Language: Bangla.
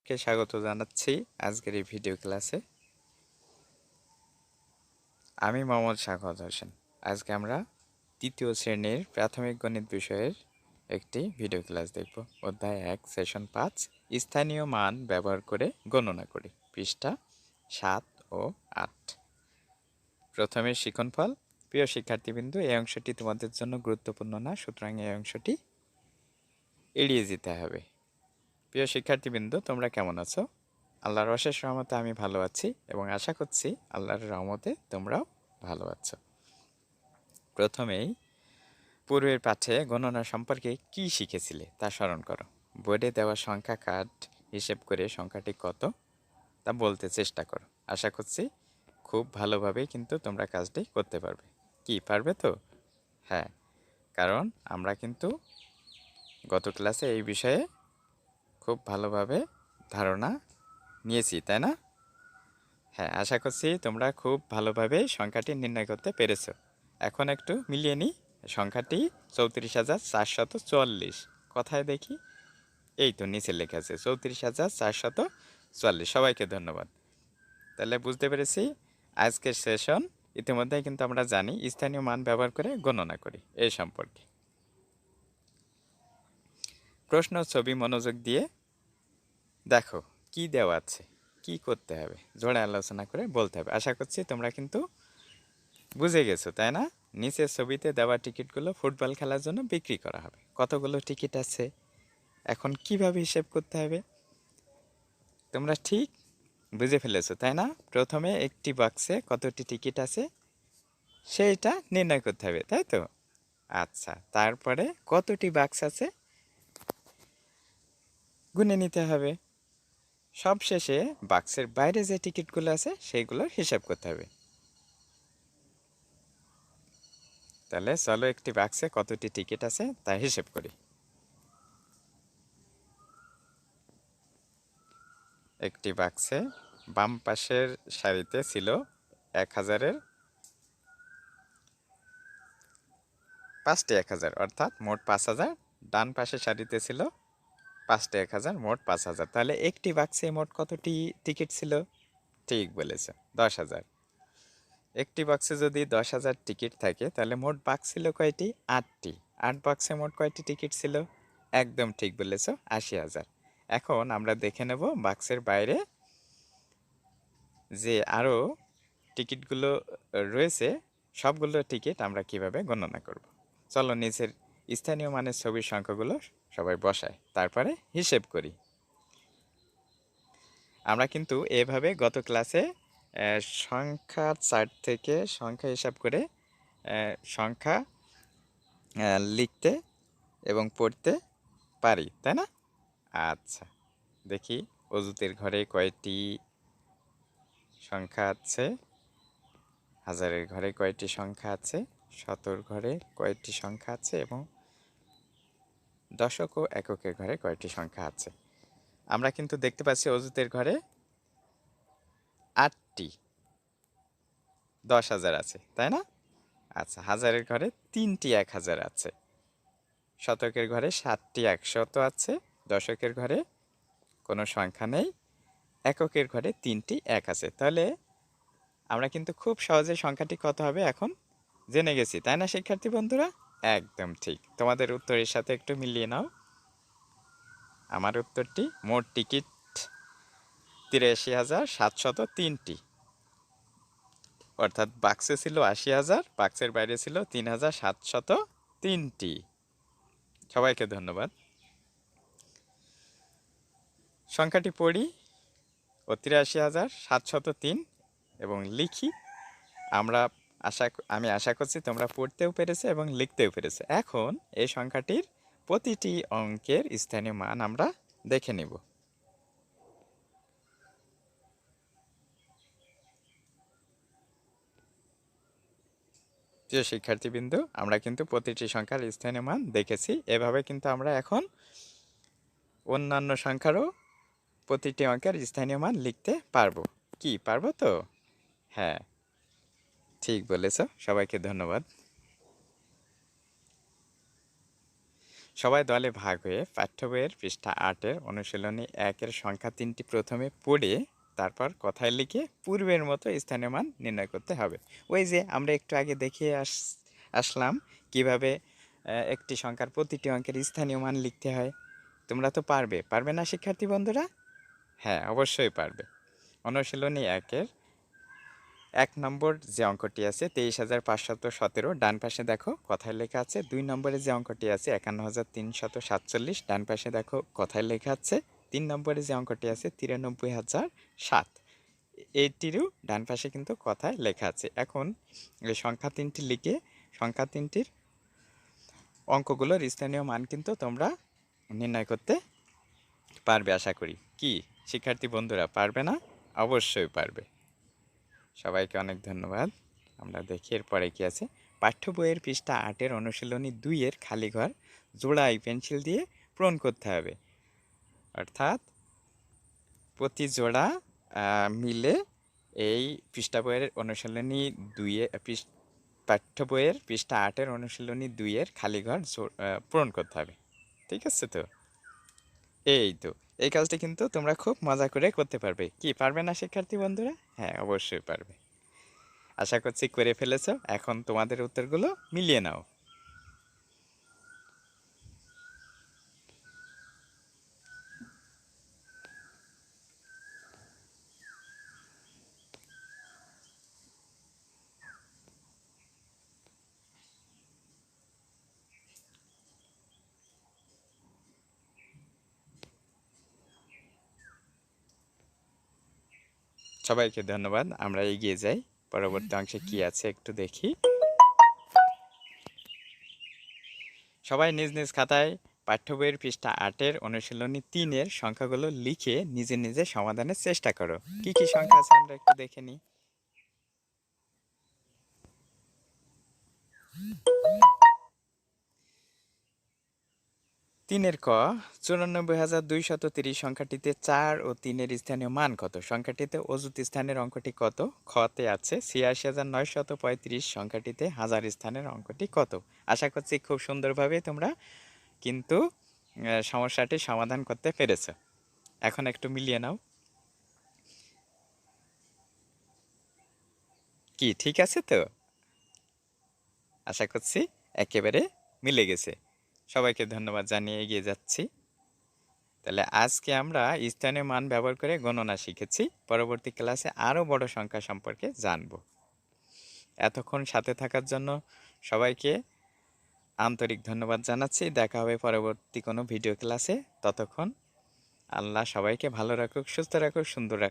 কে স্বাগত জানাচ্ছি আজকের এই ভিডিও ক্লাসে। আমি মোহাম্মদ সাখাওয়াত হোসেন। আজকে আমরা তৃতীয় শ্রেণীর প্রাথমিক গণিত বিষয়ের একটি ভিডিও ক্লাস দেখব। অধ্যায় 1 সেশন 5 স্থানীয় মান ব্যবহার করে গণনা করি, পৃষ্ঠা 7 ও 8। প্রথমে শিক্ষণফল। প্রিয় শিক্ষার্থীবৃন্দু, এই অংশটি তোমাদের জন্য গুরুত্বপূর্ণ না, সুতরাং এই অংশটি এড়িয়ে যেতে হবে। প্রিয় শিক্ষার্থীবৃন্দু, তোমরা কেমন আছো? আল্লাহর অশেষ রহমতে আমি ভালো আছি এবং আশা করছি আল্লাহর রহমতে তোমরাও ভালো আছো। প্রথমেই পূর্বের পাঠে গণনা সম্পর্কে কি শিখেছিলে তা স্মরণ করো। বোর্ডে দেওয়া সংখ্যা কার্ড হিসেব করে সংখ্যাটি কত তা বলতে চেষ্টা করো। আশা করছি খুব ভালোভাবে কিন্তু তোমরা কাজটি করতে পারবে। কি পারবে তো? হ্যাঁ, কারণ আমরা কিন্তু গত ক্লাসে এই বিষয়ে খুব ভালোভাবে ধারণা নিয়েছি, তাই না? হ্যাঁ, আশা করছি তোমরা খুব ভালোভাবে সংখ্যাটি নির্ণয় করতে পেরেছো। এখন একটু মিলিয়ে নিই। সংখ্যাটি 34,444। কোথায় দেখি? এই তো নিচে লেখা আছে 34,444। সবাইকে ধন্যবাদ। তাহলে বুঝতে পেরেছি আজকের সেশন ইতিমধ্যেই কিন্তু আমরা জানি স্থানীয় মান ব্যবহার করে গণনা করি এই সম্পর্কে। প্রশ্ন ছবি মনোযোগ দিয়ে দেখো কি দেওয়া আছে, কি করতে হবে, জোড়া আলোচনা করে বলতে হবে। আশা করছি তোমরা কিন্তু বুঝে গেছো, তাই না? নিচের ছবিতে দেওয়া টিকিটগুলো ফুটবল খেলার জন্য বিক্রি করা হবে। কতগুলো টিকিট আছে, এখন কিভাবে হিসেব করতে হবে তোমরা ঠিক বুঝে ফেলেছো, তাই না? প্রথমে একটি বাক্সে কতটি টিকিট আছে সেইটা নির্ণয় করতে হবে, তাই তো? আচ্ছা, তারপরে কতটি বাক্স আছে গুনে নিতে হবে। সবশেষে বাক্সের বাইরে যে টিকিটগুলো আছে সেইগুলোর হিসাব করতে হবে। তাহলে চলো একটি বাক্সে কতটি টিকিট আছে তা হিসেব করি। একটি বাক্সে বাম পাশের সারিতে ছিল 1000-এর 5টি 1000, অর্থাৎ মোট 5000। ডান পাশের সারিতে ছিল 5টি 1000, মোট 5000। তাহলে একটি বাক্সে মোট কতটি টিকিট ছিল? ঠিক বলেছ, 10,000। একটি বাক্সে যদি 10,000 টিকিট থাকে তাহলে মোট বাক্স ছিল কয়টি? 8টি। 8 বাক্সে মোট কয়টি টিকিট ছিল? একদম ঠিক বলেছ, 80,000। এখন আমরা দেখে নেব বাক্সের বাইরে যে আরও টিকিটগুলো রয়েছে, সবগুলো টিকিট আমরা কিভাবে গণনা করব। চলো নিচের স্থানীয় মানের ছবির সংখ্যাগুলো সবাই বসায়, তারপরে হিসেব করি। আমরা কিন্তু এভাবে গত ক্লাসে সংখ্যার চার্ট থেকে সংখ্যা হিসাব করে সংখ্যা লিখতে এবং পড়তে পারি, তাই না? আচ্ছা, দেখি অজুতের ঘরে কয়টি সংখ্যা আছে, হাজারের ঘরে কয়টি সংখ্যা আছে, শতর ঘরে কয়টি সংখ্যা আছে এবং দশক ও এককের ঘরে কয়টি সংখ্যা আছে। আমরা কিন্তু দেখতে পাচ্ছি অজুতের ঘরে 8টি 10,000 আছে, তাই না? আচ্ছা, হাজারের ঘরে 3টি 1000 আছে, শতকের ঘরে 7টি 100 আছে, দশকের ঘরে কোনো সংখ্যা নেই, এককের ঘরে 3টি 1 আছে। তাহলে আমরা কিন্তু খুব সহজে সংখ্যাটি কত হবে এখন জেনে গেছি, তাই না শিক্ষার্থী বন্ধুরা? একদম ঠিক। তোমাদের উত্তরের সাথে একটু মিলিয়ে নাও। আমার উত্তরটি মোট টিকিট 83,703টি, অর্থাৎ বাক্সে ছিল 80,000, বাক্সের বাইরে ছিল 3,703টি। সবাইকে ধন্যবাদ। সংখ্যাটি পড়ি, 83,703 এবং লিখি। আমি আশা করছি তোমরা পড়তেও পেরেছো এবং লিখতেও পেরেছো। এখন এই সংখ্যাটির প্রতিটি অঙ্কের স্থানীয় মান আমরা দেখে নেব। প্রিয় শিক্ষার্থীবৃন্দ, আমরা কিন্তু প্রতিটি সংখ্যার স্থানীয় মান দেখেছি। এভাবে কিন্তু আমরা এখন অন্যান্য সংখ্যারও প্রতিটি অঙ্কের স্থানীয় মান লিখতে পারবো। কি পারবো তো? হ্যাঁ, ঠিক বলেছ। সবাইকে ধন্যবাদ। সবাই দলে ভাগ হয়ে পাঠ্য বইয়ের পৃষ্ঠা ৮-এর অনুশীলনী ১-এর সংখ্যা ৩টি প্রথমে পড়ে তারপর কথায় লিখে পূর্বের মতো স্থানীয় মান নির্ণয় করতে হবে। ওই যে আমরা একটু আগে দেখিয়ে আসলাম কিভাবে একটি সংখ্যার প্রতিটি অঙ্কের স্থানীয় মান লিখতে হয়। তোমরা তো পারবে, পারবে না শিক্ষার্থী বন্ধুরা? হ্যাঁ, অবশ্যই পারবে। অনুশীলনী ১-এর ১ নম্বর যে অঙ্কটি আছে ২৩,৫১৭, ডান পাশে দেখো কথায় লেখা আছে। ২ নম্বরে যে অঙ্কটি আছে ৫১,৩৪৭, ডান পাশে দেখো কথায় লেখা আছে। ৩ নম্বরে যে অঙ্কটি আছে ৯৩,০০৭, এইটিরও ডান পাশে কিন্তু কথায় লেখা আছে। এখন এই সংখ্যা তিনটি লিখে সংখ্যা তিনটির অঙ্কগুলোর স্থানীয় মান কিন্তু তোমরা নির্ণয় করতে পারবে আশা করি। কি শিক্ষার্থী বন্ধুরা, পারবে না? অবশ্যই পারবে। সবাইকে অনেক ধন্যবাদ। আমরা দেখি এরপরে কি আছে। পাঠ্য বইয়ের পৃষ্ঠা ৮-এর অনুশীলনী ২-এর খালি ঘর জোড়ায় পেন্সিল দিয়ে পূরণ করতে হবে। অর্থাৎ প্রতি জোড়া মিলে এই পৃষ্ঠা বইয়ের অনুশীলনী ২-এ পাঠ্য বইয়ের পৃষ্ঠা ৮-এর অনুশীলনী ২-এর খালি ঘর পূরণ করতে হবে। ঠিক আছে তো? এই তো, এই কাজটা কিন্তু তোমরা খুব মজা করে করতে পারবে। কি পারবে না শিক্ষার্থী বন্ধুরা? হ্যাঁ, অবশ্যই পারবে। আশা করছি করে ফেলেছো। এখন তোমাদের উত্তরগুলো মিলিয়ে নাও। সবাইকে ধন্যবাদ। আমরা এগিয়ে যাই। পরবর্তী অংশে কি আছে একটু দেখি। সবাই নিজ নিজ খাতায় পাঠ্য বইয়ের পৃষ্ঠা ৮-এর অনুশীলনী ৩-এর সংখ্যাগুলো লিখে নিজে নিজে সমাধানের চেষ্টা করো। কি কি সংখ্যা আছে আমরা একটু দেখে নিই। ৩-এর ক, ৯৪,২৩০ সংখ্যাটিতে ৪ ও ৩-এর স্থানীয় মান কত? সংখ্যাটিতে অযুত স্থানের অঙ্কটি কত? খতে আছে ৮৬,৯৩৫ সংখ্যাটিতে হাজার স্থানের অঙ্কটি কত? আশা করছি খুব সুন্দরভাবে তোমরা কিন্তু সমস্যাটি সমাধান করতে পেরেছ। এখন একটু মিলিয়ে নাও। কি ঠিক আছে তো? আশা করছি একেবারে মিলে গেছে। সবাইকে ধন্যবাদ জানিয়ে এগিয়ে যাচ্ছি। তাহলে আজকে আমরা স্থানীয় মান ব্যবহার করে গণনা শিখেছি। পরবর্তী ক্লাসে আরও বড় সংখ্যা সম্পর্কে জানব। এতক্ষণ সাথে থাকার জন্য সবাইকে আন্তরিক ধন্যবাদ জানাচ্ছি। দেখা হবে পরবর্তী কোনো ভিডিও ক্লাসে। ততক্ষণ আল্লাহ সবাইকে ভালো রাখুক, সুস্থ রাখুক, সুন্দর রাখুক।